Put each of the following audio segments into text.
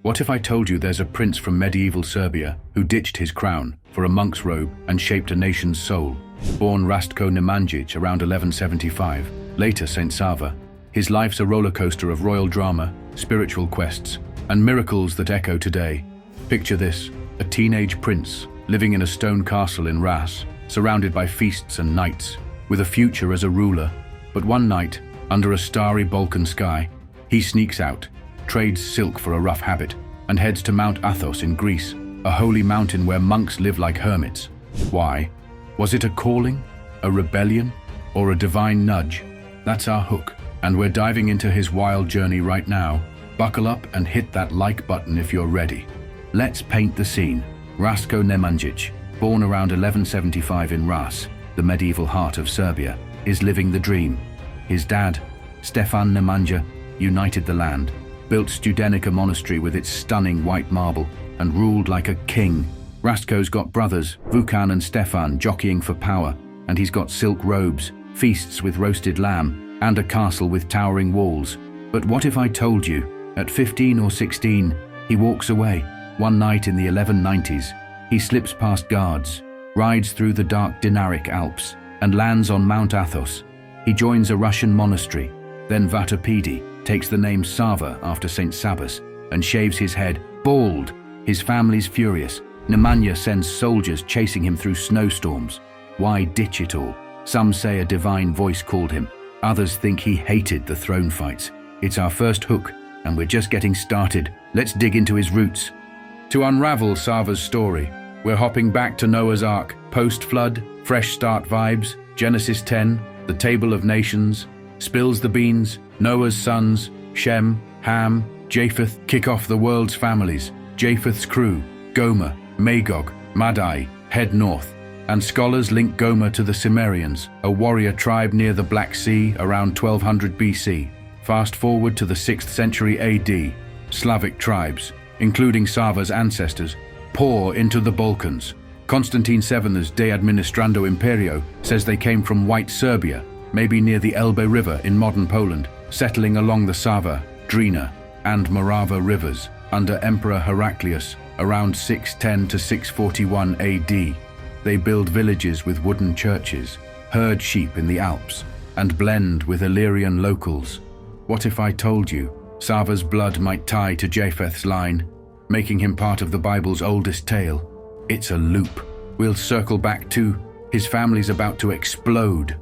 What if I told you there's a prince from medieval Serbia who ditched his crown for a monk's robe and shaped a nation's soul? Born Rastko Nemanjić around 1175, later Saint Sava, his life's a roller coaster of royal drama, spiritual quests, and miracles that echo today. Picture this, a teenage prince living in a stone castle in Ras, surrounded by feasts and knights, with a future as a ruler. But one night, under a starry Balkan sky, he sneaks out, trades silk for a rough habit, and heads to Mount Athos in Greece, a holy mountain where monks live like hermits. Why? Was it a calling, a rebellion, or a divine nudge? That's our hook, and we're diving into his wild journey right now. Buckle up and hit that like button if you're ready. Let's paint the scene. Rastko Nemanjić, born around 1175 in Ras, the medieval heart of Serbia, is living the dream. His dad, Stefan Nemanja, united the land, built Studenica Monastery with its stunning white marble, and ruled like a king. Rastko's got brothers, Vukan and Stefan, jockeying for power, and he's got silk robes, feasts with roasted lamb, and a castle with towering walls. But what if I told you, at 15 or 16, he walks away. One night in the 1190s, he slips past guards, rides through the dark Dinaric Alps, and lands on Mount Athos. He joins a Russian monastery, then Vatopedi, takes the name Sava after Saint Sabas, and shaves his head, bald. His family's furious. Nemanja sends soldiers chasing him through snowstorms. Why ditch it all? Some say a divine voice called him. Others think he hated the throne fights. It's our first hook, and we're just getting started. Let's dig into his roots. To unravel Sava's story, we're hopping back to Noah's Ark, post-flood, fresh start vibes, Genesis 10, the Table of Nations, spills the beans, Noah's sons, Shem, Ham, Japheth kick off the world's families. Japheth's crew, Gomer, Magog, Madai, head north, and scholars link Gomer to the Cimmerians, a warrior tribe near the Black Sea around 1200 BC. Fast forward to the 6th century AD, Slavic tribes, including Sava's ancestors, pour into the Balkans. Constantine VII's De Administrando Imperio says they came from White Serbia, maybe near the Elbe River in modern Poland, settling along the Sava, Drina, and Morava rivers under Emperor Heraclius around 610 to 641 AD. They build villages with wooden churches, herd sheep in the Alps, and blend with Illyrian locals. What if I told you Sava's blood might tie to Japheth's line, making him part of the Bible's oldest tale? It's a loop. We'll circle back to his family's about to explode.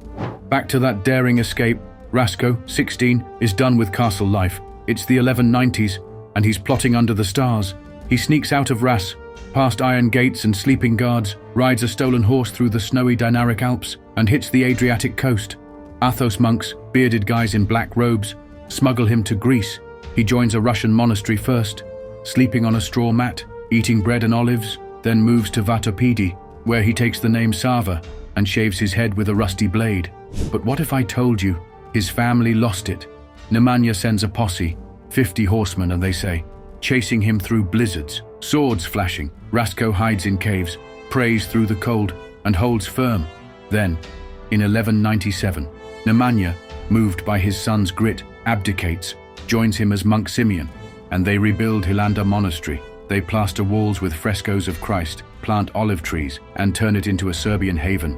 Back to that daring escape. Rastko, 16, is done with castle life. It's the 1190s, and he's plotting under the stars. He sneaks out of Ras, past iron gates and sleeping guards, rides a stolen horse through the snowy Dinaric Alps, and hits the Adriatic coast. Athos monks, bearded guys in black robes, smuggle him to Greece. He joins a Russian monastery first, sleeping on a straw mat, eating bread and olives, then moves to Vatopedi, where he takes the name Sava and shaves his head with a rusty blade. But what if I told you his family lost it? Nemanja sends a posse, 50 horsemen, and they say, chasing him through blizzards, swords flashing. Rastko hides in caves, prays through the cold, and holds firm. Then, in 1197, Nemanja, moved by his son's grit, abdicates, joins him as monk Simeon, and they rebuild Hilanda Monastery. They plaster walls with frescoes of Christ, plant olive trees, and turn it into a Serbian haven.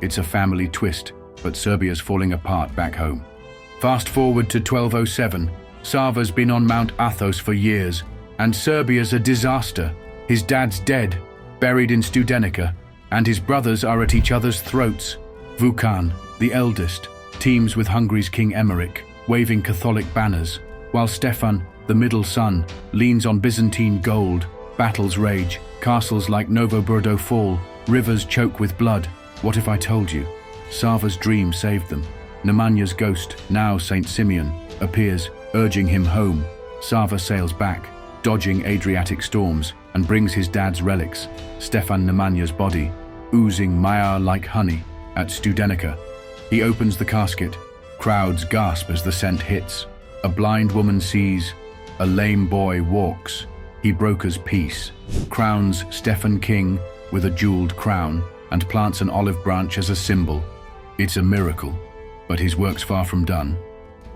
It's a family twist, but Serbia's falling apart back home. Fast forward to 1207, Sava's been on Mount Athos for years, and Serbia's a disaster. His dad's dead, buried in Studenica, and his brothers are at each other's throats. Vukan, the eldest, teams with Hungary's King Emmerich, waving Catholic banners, while Stefan, the middle son, leans on Byzantine gold. Battles rage, castles like Novo Brdo fall, rivers choke with blood. What if I told you Sava's dream saved them? Nemanja's ghost, now Saint Simeon, appears, urging him home. Sava sails back, dodging Adriatic storms, and brings his dad's relics, Stefan Nemanja's body, oozing mire like honey, at Studenica. He opens the casket. Crowds gasp as the scent hits. A blind woman sees. A lame boy walks. He brokers peace, crowns Stefan king with a jeweled crown, and plants an olive branch as a symbol. It's a miracle, but his work's far from done.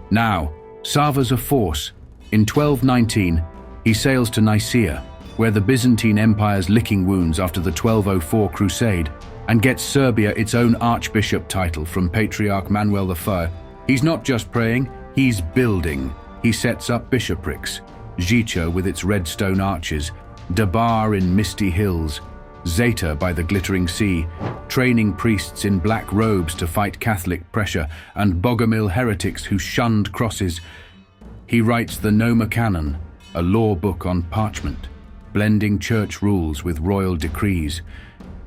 Now, Sava's a force. In 1219, He sails to Nicaea, where the Byzantine Empire's licking wounds after the 1204 crusade, and gets Serbia its own archbishop title from Patriarch Manuel I. He's not just praying, he's building. He sets up bishoprics, Zicea with its red stone arches, Dabar in misty hills, Zeta by the glittering sea, training priests in black robes to fight Catholic pressure, and Bogomil heretics who shunned crosses. He writes the Noma Canon, a law book on parchment, blending church rules with royal decrees,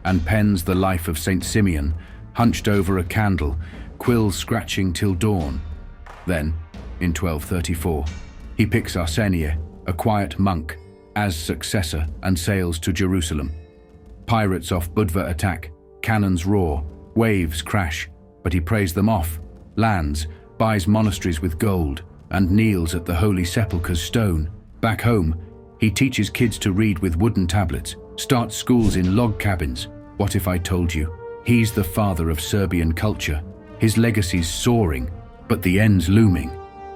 and pens the life of Saint Simeon, hunched over a candle, quills scratching till dawn. Then, in 1234, he picks Arsenie, a quiet monk, as successor and sails to Jerusalem. Pirates off Budva attack, cannons roar, waves crash, but he prays them off, lands, buys monasteries with gold, and kneels at the Holy Sepulchre's stone. Back home, he teaches kids to read with wooden tablets, starts schools in log cabins. What if I told you? He's the father of Serbian culture. His legacy's soaring, but the end's looming.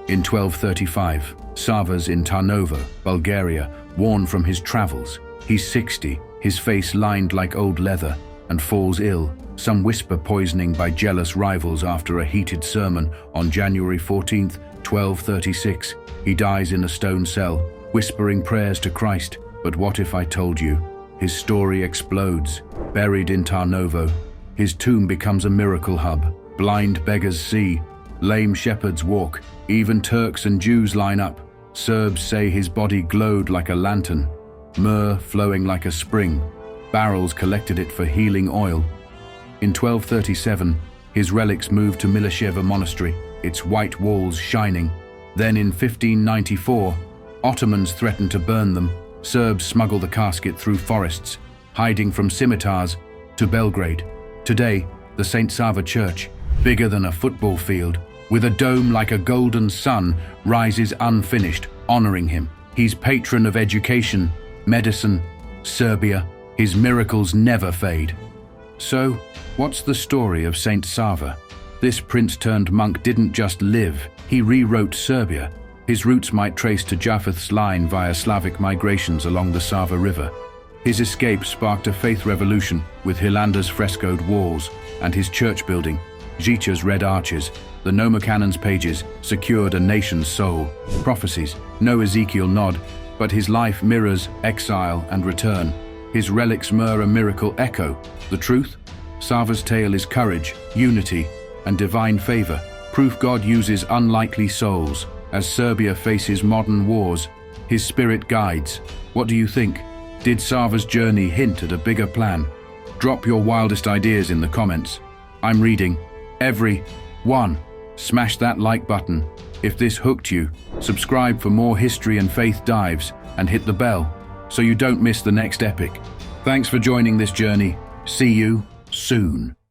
In 1235, Sava's in Tarnovo, Bulgaria, worn from his travels. He's 60, his face lined like old leather, and falls ill, some whisper poisoning by jealous rivals after a heated sermon on January 14th, 1236. He dies in a stone cell, whispering prayers to Christ. But what if I told you? His story explodes. Buried in Tarnovo, his tomb becomes a miracle hub. Blind beggars see, lame shepherds walk, even Turks and Jews line up. Serbs say his body glowed like a lantern, myrrh flowing like a spring. Barrels collected it for healing oil. In 1237, his relics moved to Mileševa Monastery, its white walls shining. Then in 1594, Ottomans threatened to burn them. Serbs smuggle the casket through forests, hiding from scimitars, to Belgrade. Today, the Saint Sava Church, bigger than a football field, with a dome like a golden sun, rises unfinished, honoring him. He's patron of education, medicine, Serbia. His miracles never fade. So, what's the story of Saint Sava? This prince-turned-monk didn't just live, he rewrote Serbia. His roots might trace to Japheth's line via Slavic migrations along the Sava River. His escape sparked a faith revolution with Hilanda's frescoed walls, and his church building, Zicea's red arches, the Noma Canon's pages, secured a nation's soul. Prophecies, no Ezekiel nod, but his life mirrors exile and return. His relics mirror a miracle echo. The truth? Sava's tale is courage, unity, and divine favor, proof God uses unlikely souls. As Serbia faces modern wars, his spirit guides. What do you think? Did Sava's journey hint at a bigger plan? Drop your wildest ideas in the comments. I'm reading every one. Smash that like button. If this hooked you, subscribe for more history and faith dives, and hit the bell so you don't miss the next epic. Thanks for joining this journey. See you soon.